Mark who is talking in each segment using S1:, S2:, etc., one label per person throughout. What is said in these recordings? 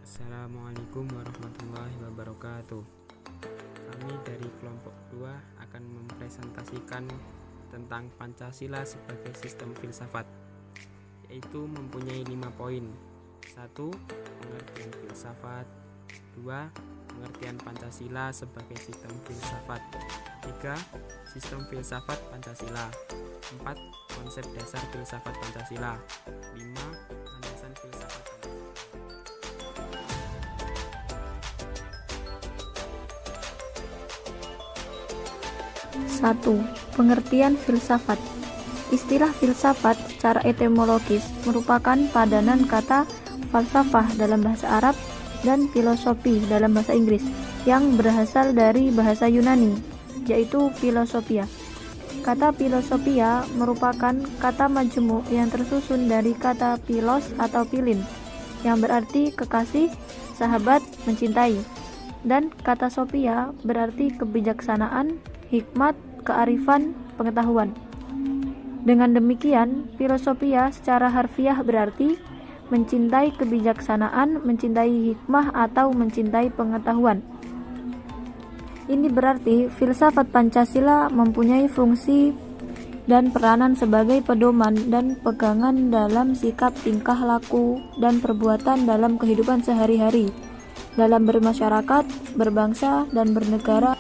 S1: Assalamualaikum warahmatullahi wabarakatuh. Kami dari kelompok 2 akan mempresentasikan tentang Pancasila sebagai sistem filsafat, yaitu mempunyai 5 poin. 1. Pengertian filsafat. 2. Pengertian Pancasila sebagai sistem filsafat. 3. Sistem filsafat Pancasila. 4. Konsep dasar filsafat Pancasila. 5. Landasan filsafat Pancasila.
S2: 1. Pengertian filsafat. Istilah filsafat secara etimologis merupakan padanan kata falsafah dalam bahasa Arab dan filosofi dalam bahasa Inggris yang berasal dari bahasa Yunani, yaitu philosophia. Kata philosophia merupakan kata majemuk yang tersusun dari kata philos atau philin, yang berarti kekasih, sahabat, mencintai, dan kata sophia berarti kebijaksanaan, hikmat, kearifan, pengetahuan. Dengan demikian, filosofia secara harfiah berarti mencintai kebijaksanaan, mencintai hikmah, atau mencintai pengetahuan. Ini berarti filsafat Pancasila mempunyai fungsi dan peranan sebagai pedoman dan pegangan dalam sikap, tingkah laku, dan perbuatan dalam kehidupan sehari-hari, dalam bermasyarakat, berbangsa, dan bernegara.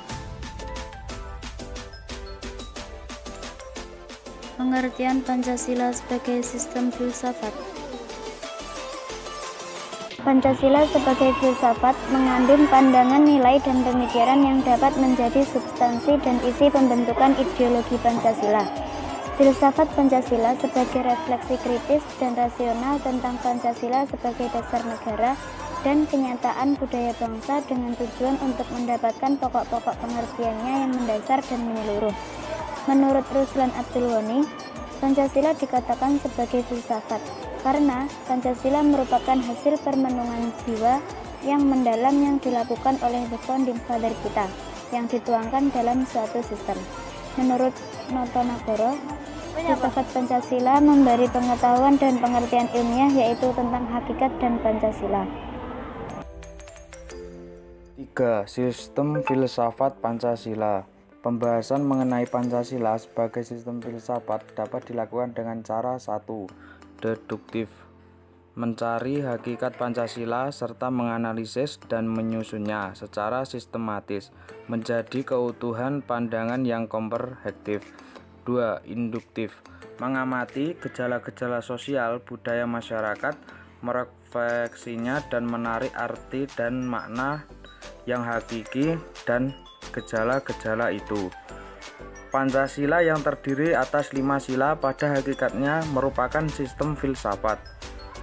S3: Pengertian Pancasila sebagai sistem filsafat. Pancasila sebagai filsafat mengandung pandangan, nilai, dan pemikiran yang dapat menjadi substansi dan isi pembentukan ideologi Pancasila. Filsafat Pancasila sebagai refleksi kritis dan rasional tentang Pancasila sebagai dasar negara dan kenyataan budaya bangsa dengan tujuan untuk mendapatkan pokok-pokok pengertiannya yang mendasar dan menyeluruh. Menurut Ruslan Abdul Ghani, Pancasila dikatakan sebagai filsafat karena Pancasila merupakan hasil permenungan jiwa yang mendalam yang dilakukan oleh the founding father kita, yang dituangkan dalam suatu sistem. Menurut Noto Nagoro, filsafat Pancasila memberi pengetahuan dan pengertian ilmiah yaitu tentang hakikat dan Pancasila.
S4: 3. Sistem filsafat Pancasila. Pembahasan mengenai Pancasila sebagai sistem filsafat dapat dilakukan dengan cara 1. Deduktif, mencari hakikat Pancasila serta menganalisis dan menyusunnya secara sistematis menjadi keutuhan pandangan yang komprehensif. 2. Induktif, mengamati gejala-gejala sosial budaya masyarakat, merefleksinya dan menarik arti dan makna yang hakiki dan gejala-gejala itu. Pancasila yang terdiri atas 5 sila pada hakikatnya merupakan sistem filsafat.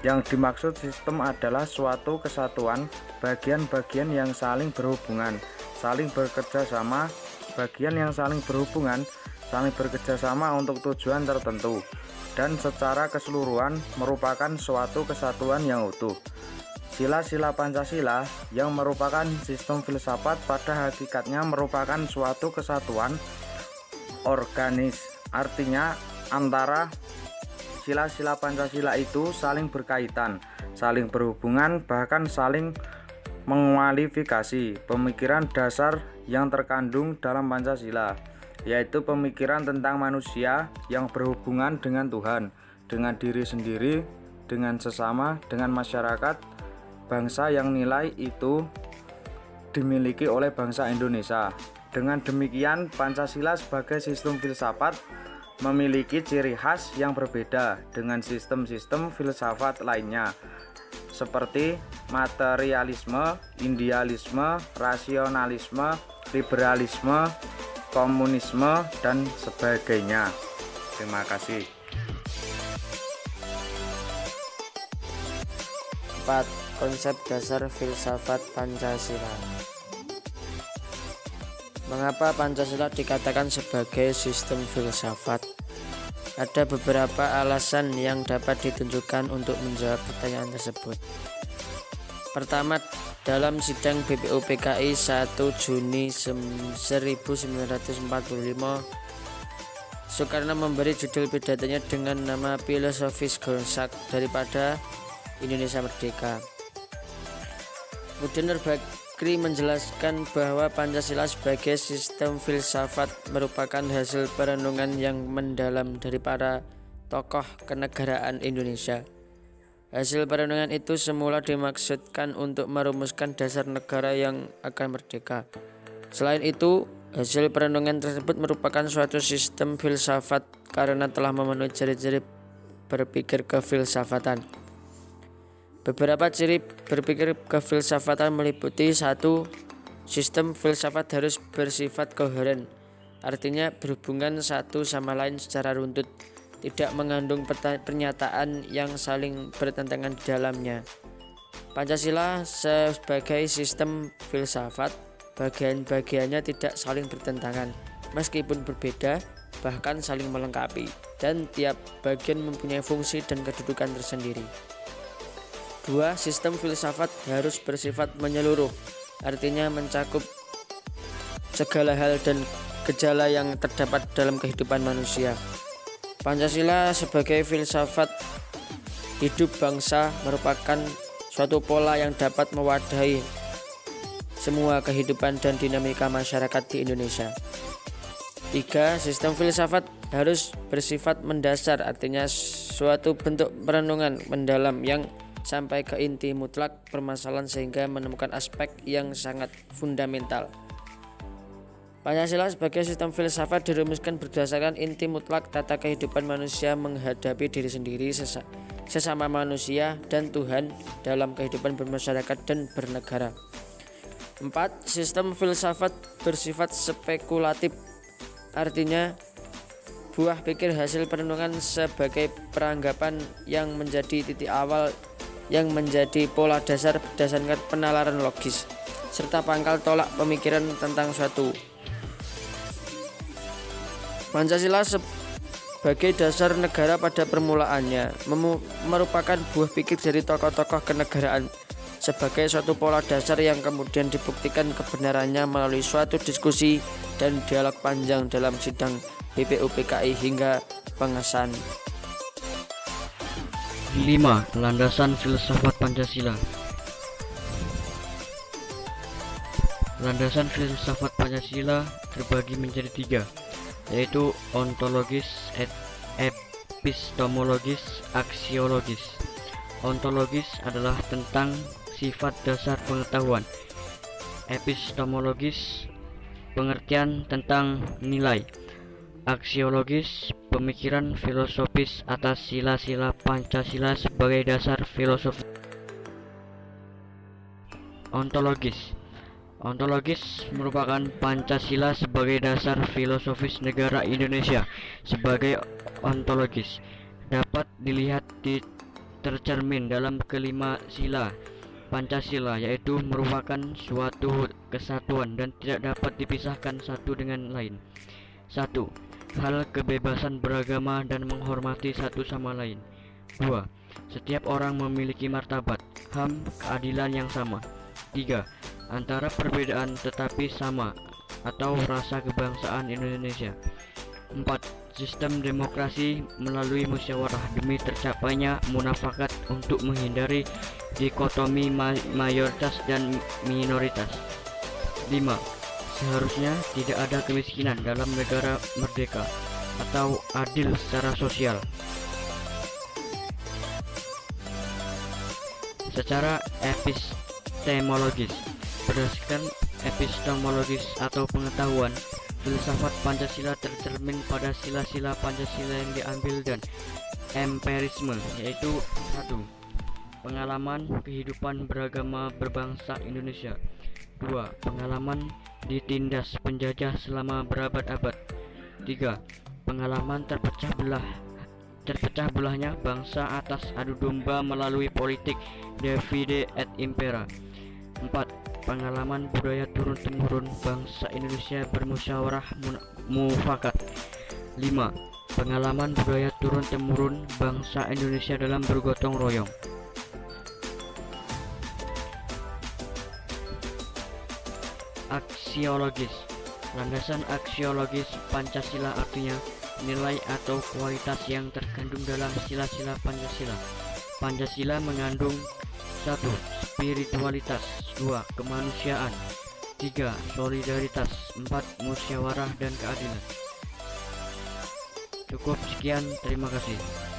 S4: Yang dimaksud sistem adalah suatu kesatuan bagian-bagian yang saling berhubungan, saling bekerja sama, bagian yang saling berhubungan, saling bekerja sama untuk tujuan tertentu, dan secara keseluruhan merupakan suatu kesatuan yang utuh. Sila-sila Pancasila yang merupakan sistem filsafat pada hakikatnya merupakan suatu kesatuan organis. Artinya antara sila-sila Pancasila itu saling berkaitan, saling berhubungan, bahkan saling mengualifikasi pemikiran dasar yang terkandung dalam Pancasila, yaitu pemikiran tentang manusia yang berhubungan dengan Tuhan, dengan diri sendiri, dengan sesama, dengan masyarakat, bangsa yang nilai itu dimiliki oleh bangsa Indonesia. Dengan demikian, Pancasila sebagai sistem filsafat memiliki ciri khas yang berbeda dengan sistem-sistem filsafat lainnya, seperti materialisme, idealisme, rasionalisme, liberalisme, komunisme, dan sebagainya. Terima kasih.
S5: 4. Konsep dasar filsafat Pancasila. Mengapa Pancasila dikatakan sebagai sistem filsafat? Ada beberapa alasan yang dapat ditunjukkan untuk menjawab pertanyaan tersebut. Pertama, dalam sidang BPUPKI 1 Juni 1945, Soekarno memberi judul pidatonya dengan nama Philosophisch Grundsatz daripada Indonesia Merdeka. Kemudian Bakri menjelaskan bahwa Pancasila sebagai sistem filsafat merupakan hasil perenungan yang mendalam dari para tokoh kenegaraan Indonesia. Hasil perenungan itu semula dimaksudkan untuk merumuskan dasar negara yang akan merdeka. Selain itu, hasil perenungan tersebut merupakan suatu sistem filsafat karena telah memenuhi ciri-ciri berpikir kefilsafatan. Beberapa ciri berpikir kefilsafatan meliputi 1. Sistem filsafat harus bersifat koheren, artinya berhubungan satu sama lain secara runtut, tidak mengandung pernyataan yang saling bertentangan di dalamnya. Pancasila sebagai sistem filsafat, bagian-bagiannya tidak saling bertentangan, meskipun berbeda, bahkan saling melengkapi, dan tiap bagian mempunyai fungsi dan kedudukan tersendiri. 2. Sistem filsafat harus bersifat menyeluruh, artinya mencakup segala hal dan gejala yang terdapat dalam kehidupan manusia. Pancasila sebagai filsafat hidup bangsa merupakan suatu pola yang dapat mewadahi semua kehidupan dan dinamika masyarakat di Indonesia. 3. Sistem filsafat harus bersifat mendasar, artinya suatu bentuk perenungan mendalam yang sampai ke inti mutlak permasalahan sehingga menemukan aspek yang sangat fundamental. Pancasila sebagai sistem filsafat dirumuskan berdasarkan inti mutlak tata kehidupan manusia menghadapi diri sendiri, sesama manusia, dan Tuhan dalam kehidupan bermasyarakat dan bernegara. 4. Sistem filsafat bersifat spekulatif, artinya buah pikir hasil perenungan sebagai peranggapan yang menjadi titik awal yang menjadi pola dasar berdasarkan penalaran logis serta pangkal tolak pemikiran tentang suatu. Pancasila sebagai dasar negara pada permulaannya merupakan buah pikir dari tokoh-tokoh kenegaraan sebagai suatu pola dasar yang kemudian dibuktikan kebenarannya melalui suatu diskusi dan dialog panjang dalam sidang BPUPKI hingga pengesahan.
S6: 5. Landasan filsafat Pancasila. Landasan filsafat Pancasila terbagi menjadi 3, yaitu ontologis, epistemologis, aksiologis. Ontologis adalah tentang sifat dasar pengetahuan. Epistemologis, pengertian tentang nilai. Aksiologis, pemikiran filosofis atas sila-sila Pancasila sebagai dasar filosofi. Ontologis merupakan Pancasila sebagai dasar filosofis negara Indonesia. Sebagai ontologis dapat dilihat tercermin dalam kelima sila Pancasila, yaitu merupakan suatu kesatuan dan tidak dapat dipisahkan satu dengan lain. 1. Hal kebebasan beragama dan menghormati satu sama lain. 2. Setiap orang memiliki martabat, HAM, keadilan yang sama. 3. Antara perbedaan tetapi sama atau rasa kebangsaan Indonesia. 4. Sistem demokrasi melalui musyawarah demi tercapainya munafakat untuk menghindari dikotomi mayoritas dan minoritas. 5. Seharusnya tidak ada kemiskinan dalam negara merdeka atau adil secara sosial. Secara epistemologis, berdasarkan epistemologis atau pengetahuan, filsafat Pancasila tercermin pada sila-sila Pancasila yang diambil dan empirisme, yaitu 1. Pengalaman kehidupan beragama berbangsa Indonesia. 2. Pengalaman ditindas penjajah selama berabad-abad. 3. Pengalaman terpecah belahnya bangsa atas adu domba melalui politik divide et impera. 4. Pengalaman budaya turun-temurun bangsa Indonesia bermusyawarah mufakat. 5. Pengalaman budaya turun-temurun bangsa Indonesia dalam bergotong royong. Aksiologis. Landasan aksiologis Pancasila artinya nilai atau kualitas yang terkandung dalam sila-sila Pancasila. Pancasila mengandung 1. spiritualitas, 2. Kemanusiaan, 3. Solidaritas, 4. Musyawarah dan keadilan. Cukup sekian, terima kasih.